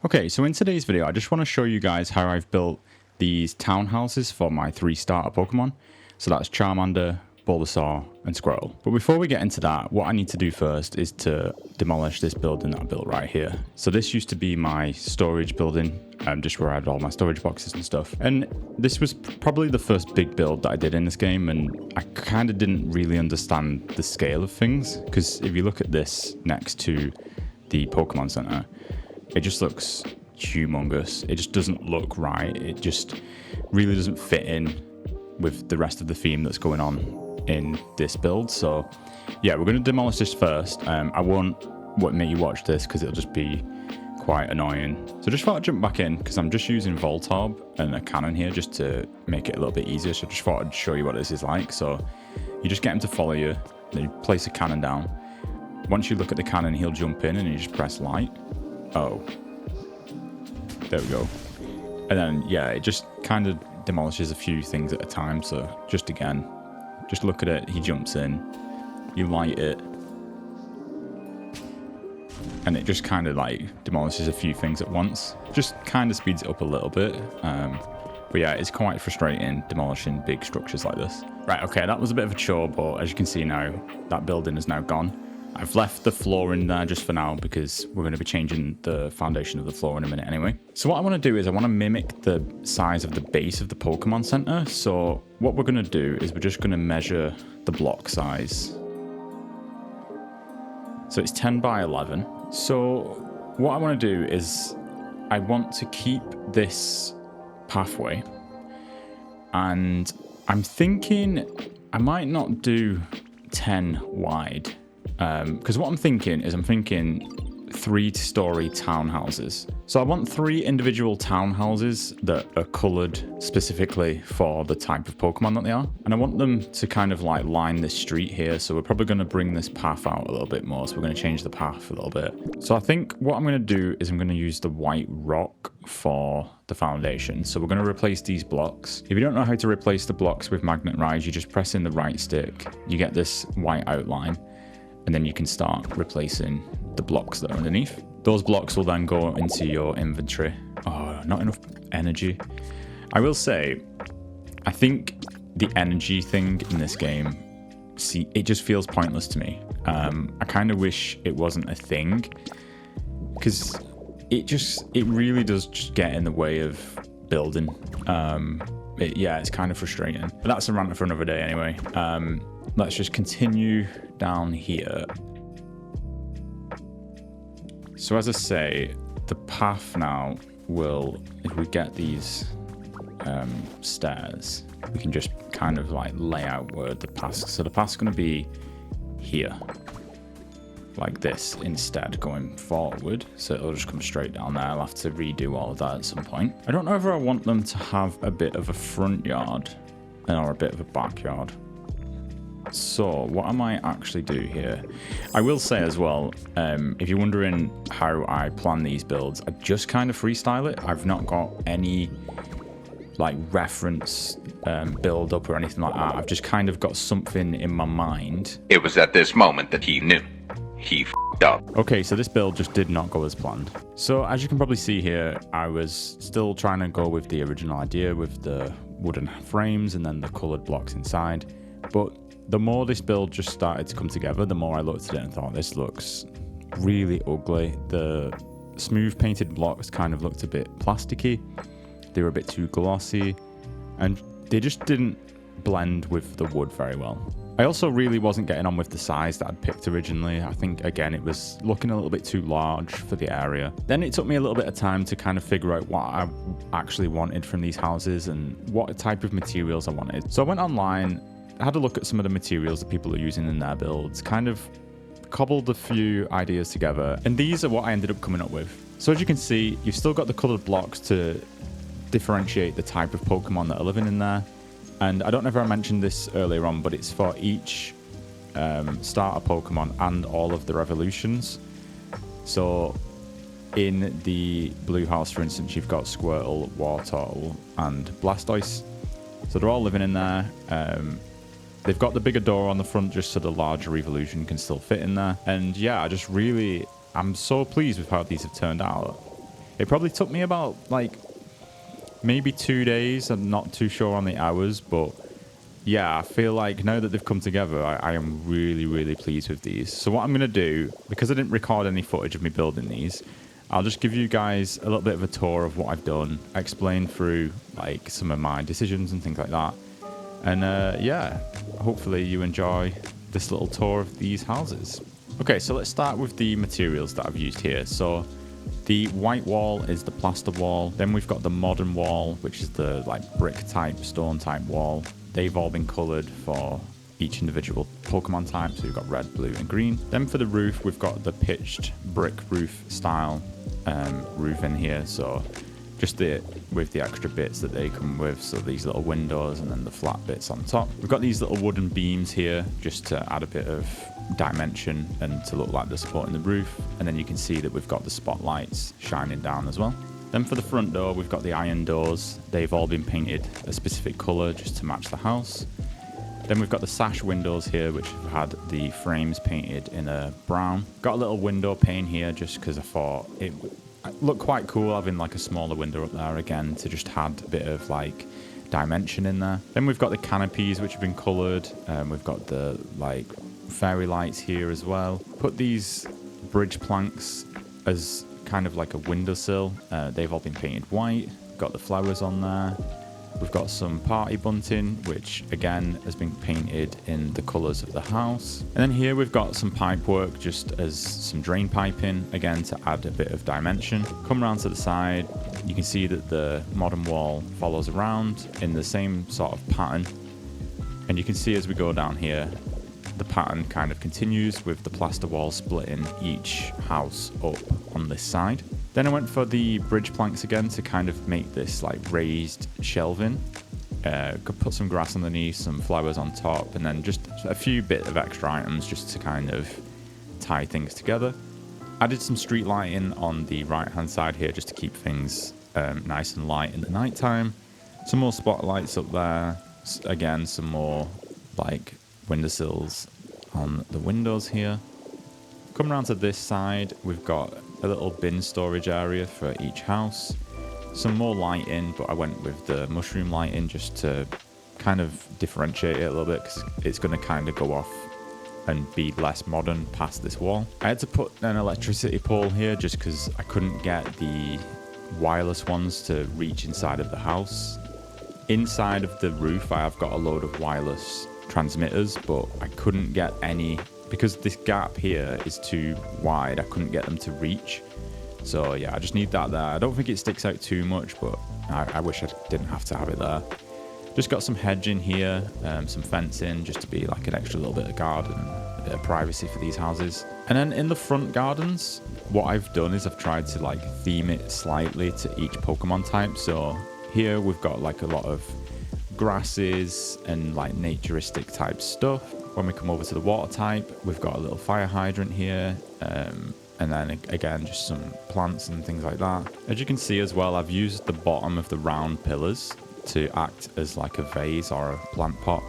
Okay, so in today's video, I just want to show you guys how I've built these townhouses for my 3 starter Pokemon. So that's Charmander, Bulbasaur, and Squirtle. But before we get into that, what I need to do first is to demolish this building that I built right here. So this used to be my storage building, just where I had all my storage boxes and stuff. And this was probably the first big build that I did in this game, and I kind of didn't really understand the scale of things. Because if you look at this next to the Pokemon Center, it just looks humongous. It just doesn't look right. It just really doesn't fit in with the rest of the theme that's going on in this build. So yeah, we're going to demolish this first. I won't make you watch this because it'll just be quite annoying. So just thought I'd jump back in because I'm just using Voltorb and a cannon here just to make it a little bit easier. So just thought I'd show you what this is like. So you just get him to follow you, then you place a cannon down. Once you look at the cannon, he'll jump in and you just press light. Oh, there we go. And then, yeah, it just kind of demolishes a few things at a time. So just look at it. He jumps in, you light it, and it just kind of like demolishes a few things at once. Just kind of speeds it up a little bit. But yeah, it's quite frustrating demolishing big structures like this. Right, okay, that was a bit of a chore, but as you can see now, that building is now gone. I've left the floor in there just for now because we're going to be changing the foundation of the floor in a minute anyway. So what I want to do is I want to mimic the size of the base of the Pokemon Center. So what we're going to do is we're just going to measure the block size. So it's 10 by 11. So what I want to do is I want to keep this pathway, and I'm thinking I might not do 10 wide. Because what I'm thinking 3-story townhouses. So I want 3 individual townhouses that are colored specifically for the type of Pokemon that they are. And I want them to kind of like line this street here. So we're probably going to bring this path out a little bit more. So we're going to change the path a little bit. So I think what I'm going to do is I'm going to use the white rock for the foundation. So we're going to replace these blocks. If you don't know how to replace the blocks with Magnet Rise, you just press in the right stick. You get this white outline. And then you can start replacing the blocks that are underneath. Those blocks will then go into your inventory. Oh, not enough energy. I will say, I think the energy thing in this game, it just feels pointless to me. I kind of wish it wasn't a thing, because it really does just get in the way of building. Yeah, it's kind of frustrating. But that's a rant for another day anyway. Let's just continue down here. So as I say, the path now will, if we get these stairs, we can just kind of like lay out where the path. So the path's going to be here, like this instead, going forward. So it'll just come straight down there. I'll have to redo all of that at some point. I don't know if I want them to have a bit of a front yard or a bit of a backyard. So what I might actually do here, I will say as well, if you're wondering how I plan these builds, I just kind of freestyle it. I've not got any like reference build up or anything like that. I've just kind of got something in my mind. It was at this moment that he knew. He f***ed up. Okay, so this build just did not go as planned. So as you can probably see here, I was still trying to go with the original idea with the wooden frames and then the colored blocks inside. But the more this build just started to come together, the more I looked at it and thought, this looks really ugly. The smooth painted blocks kind of looked a bit plasticky. They were a bit too glossy, and they just didn't blend with the wood very well. I also really wasn't getting on with the size that I'd picked originally. I think, again, it was looking a little bit too large for the area. Then it took me a little bit of time to kind of figure out what I actually wanted from these houses and what type of materials I wanted. So I went online, had a look at some of the materials that people are using in their builds, kind of cobbled a few ideas together, and these are what I ended up coming up with. So as you can see, you've still got the colored blocks to differentiate the type of Pokemon that are living in there. And I don't know if I mentioned this earlier on, but it's for each starter Pokemon and all of their evolutions. So in the blue house, for instance, you've got Squirtle, Wartortle, and Blastoise. So they're all living in there. They've got the bigger door on the front just so the larger evolution can still fit in there. And yeah, I'm so pleased with how these have turned out. It probably took me about like maybe 2 days. I'm not too sure on the hours, but yeah, I feel like now that they've come together, I am really, really pleased with these. So what I'm going to do, because I didn't record any footage of me building these, I'll just give you guys a little bit of a tour of what I've done, explain through like some of my decisions and things like that. And yeah, hopefully you enjoy this little tour of these houses. Okay, so let's start with the materials that I've used here. So the white wall is the plaster wall. Then we've got the modern wall, which is the like brick type, stone type wall. They've all been coloured for each individual Pokemon type. So we've got red, blue, and green. Then for the roof, we've got the pitched brick roof style roof in here. So just with the extra bits that they come with. So these little windows and then the flat bits on top. We've got these little wooden beams here just to add a bit of dimension and to look like they're supporting the roof. And then you can see that we've got the spotlights shining down as well. Then for the front door, we've got the iron doors. They've all been painted a specific colour just to match the house. Then we've got the sash windows here, which have had the frames painted in a brown. Got a little window pane here just because I thought it looked quite cool having like a smaller window up there again to just add a bit of like dimension in there. Then we've got the canopies which have been coloured. We've got the like fairy lights here as well. Put these bridge planks as kind of like a windowsill. They've all been painted white. Got the flowers on there. We've got some party bunting, which again has been painted in the colours of the house. And then here we've got some pipe work just as some drain piping, again to add a bit of dimension. Come around to the side, you can see that the modern wall follows around in the same sort of pattern. And you can see as we go down here, the pattern kind of continues with the plaster wall splitting each house up on this side. Then I went for the bridge planks again to kind of make this like raised shelving. Could put some grass underneath, some flowers on top, and then just a few bit of extra items just to kind of tie things together. Added some street lighting on the right hand side here just to keep things nice and light in the night time. Some more spotlights up there. Again, some more like windowsills on the windows here. Come around to this side, we've got a little bin storage area for each house. Some more lighting, but I went with the mushroom lighting just to kind of differentiate it a little bit because it's going to kind of go off and be less modern past this wall. I had to put an electricity pole here just because I couldn't get the wireless ones to reach inside of the house. Inside of the roof, I have got a load of wireless transmitters, but I couldn't get any because this gap here is too wide. I couldn't get them to reach. So yeah, I just need that there. I don't think it sticks out too much, but I wish I didn't have to have it there. Just got some hedging here, some fencing just to be like an extra little bit of garden, a bit of privacy for these houses. And then in the front gardens, what I've done is I've tried to like theme it slightly to each Pokemon type. So here we've got like a lot of grasses and like naturistic type stuff. When we come over to the water type, we've got a little fire hydrant here, and then again just some plants and things like that. As you can see as well, I've used the bottom of the round pillars to act as like a vase or a plant pot.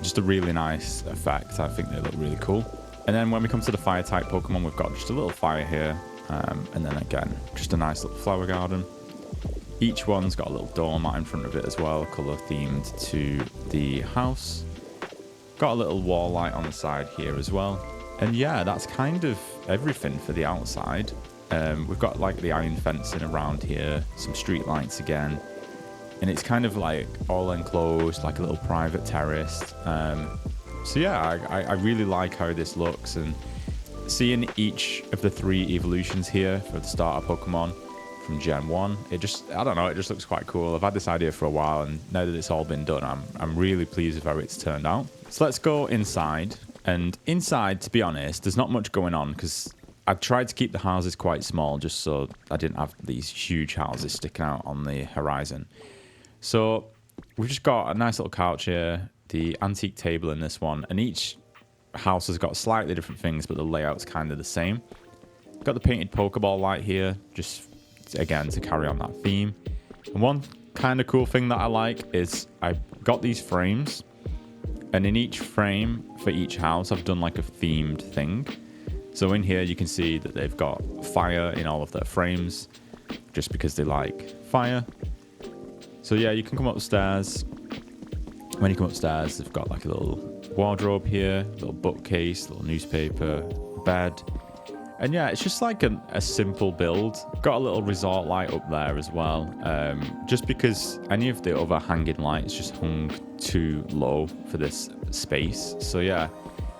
Just a really nice effect. I think they look really cool. And then when we come to the fire type Pokemon, we've got just a little fire here, and then again just a nice little flower garden. Each one's got a little doormat in front of it as well, colour themed to the house. Got a little wall light on the side here as well. And yeah, that's kind of everything for the outside. We've got like the iron fencing around here, some street lights again. And it's kind of like all enclosed, like a little private terrace. So yeah, I really like how this looks. And seeing each of the 3 evolutions here for the starter Pokemon from Gen 1, it just, I don't know, it just looks quite cool. I've had this idea for a while, and now that it's all been done, I'm really pleased with how it's turned out. So let's go inside. And inside, to be honest, there's not much going on because I've tried to keep the houses quite small just so I didn't have these huge houses sticking out on the horizon. So we've just got a nice little couch here, the antique table in this one, and each house has got slightly different things, but the layout's kind of the same. Got the painted Pokeball light here, just again to carry on that theme. And one kind of cool thing that I like is I've got these frames, and in each frame for each house I've done like a themed thing. So in here, you can see that they've got fire in all of their frames, just because they like fire. So yeah, you can come upstairs. When you come upstairs, they've got like a little wardrobe here, little bookcase, little newspaper, bed. And yeah, it's just like a simple build. Got a little resort light up there as well. Just because any of the other hanging lights just hung too low for this space. So yeah,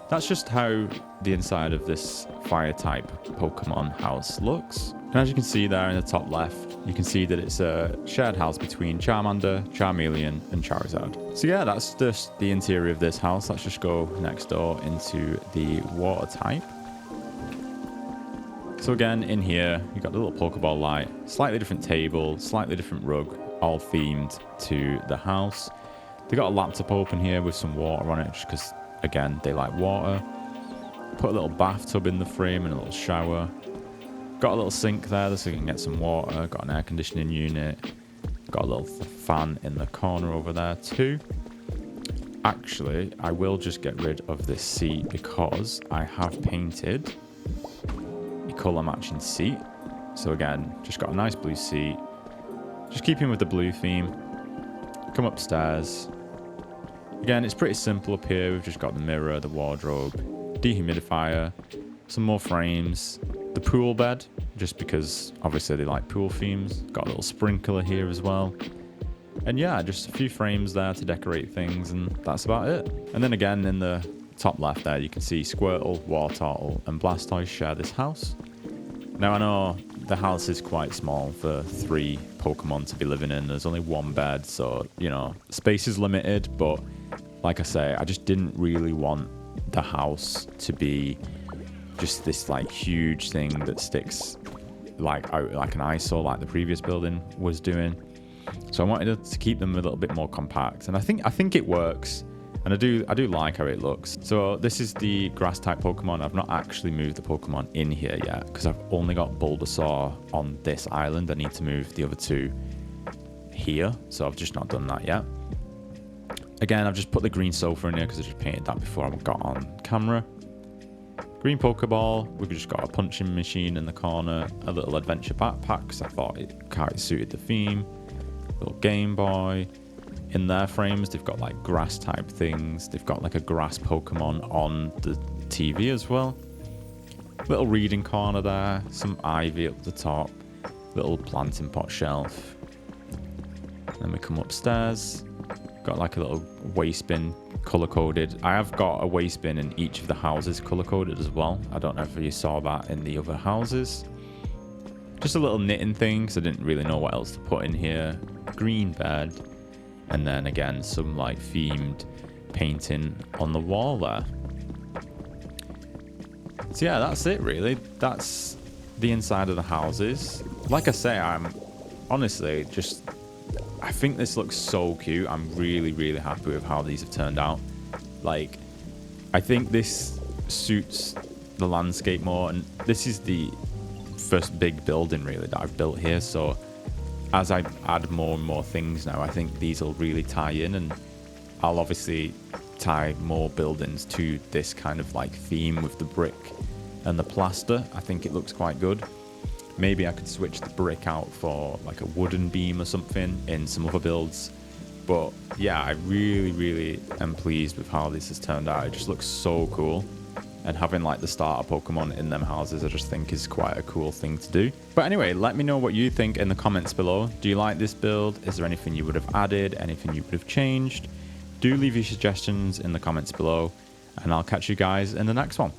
that's just how the inside of this fire type Pokemon house looks. And as you can see there in the top left, you can see that it's a shared house between Charmander, Charmeleon, and Charizard. So yeah, that's just the interior of this house. Let's just go next door into the water type. So again, in here, you've got the little Pokeball light, slightly different table, slightly different rug, all themed to the house. They got a laptop open here with some water on it, just because, again, they like water. Put a little bathtub in the frame and a little shower. Got a little sink there so you can get some water. Got an air conditioning unit. Got a little fan in the corner over there too. Actually, I will just get rid of this seat because I have painted a colour matching seat. So again, just got a nice blue seat. Just keeping with the blue theme. Come upstairs. Again, it's pretty simple up here. We've just got the mirror, the wardrobe, dehumidifier, some more frames, the pool bed, just because obviously they like pool themes. Got a little sprinkler here as well. And yeah, just a few frames there to decorate things, and that's about it. And then again, in the top left there, you can see Squirtle, Wartortle, and Blastoise share this house. Now, I know the house is quite small for 3 Pokemon to be living in. There's only 1 bed, so, you know, space is limited, but like I say, I just didn't really want the house to be just this like huge thing that sticks like out like an eyesore like the previous building was doing. So I wanted to keep them a little bit more compact, and I think it works, and I do like how it looks. So this is the grass type Pokemon. I've not actually moved the Pokemon in here yet because I've only got Bulbasaur on this island. I need to move the other 2 here, so I've just not done that yet. Again, I've just put the green sofa in here because I just painted that before I got on camera. Green Pokeball. We've just got a punching machine in the corner. A little adventure backpack because I thought it quite suited the theme. Little Game Boy. In their frames, they've got like grass type things. They've got like a grass Pokemon on the TV as well. Little reading corner there. Some ivy up the top. Little planting pot shelf. Then we come upstairs. Got like a little waste bin color coded. I have got a waste bin in each of the houses color coded as well. I don't know if you saw that in the other houses. Just a little knitting thing because I didn't really know what else to put in here. Green bed, and then again some like themed painting on the wall there. So yeah, that's it really. That's the inside of the houses. Like I say, I'm honestly just, I think this looks so cute. I'm really, really happy with how these have turned out. Like, I think this suits the landscape more, and this is the first big building really that I've built here. So as I add more and more things now, I think these will really tie in, and I'll obviously tie more buildings to this kind of like theme with the brick and the plaster. I think it looks quite good. Maybe I could switch the brick out for like a wooden beam or something in some other builds. But yeah, I really, really am pleased with how this has turned out. It just looks so cool. And having like the starter Pokemon in them houses, I just think is quite a cool thing to do. But anyway, let me know what you think in the comments below. Do you like this build? Is there anything you would have added? Anything you would have changed? Do leave your suggestions in the comments below, and I'll catch you guys in the next one.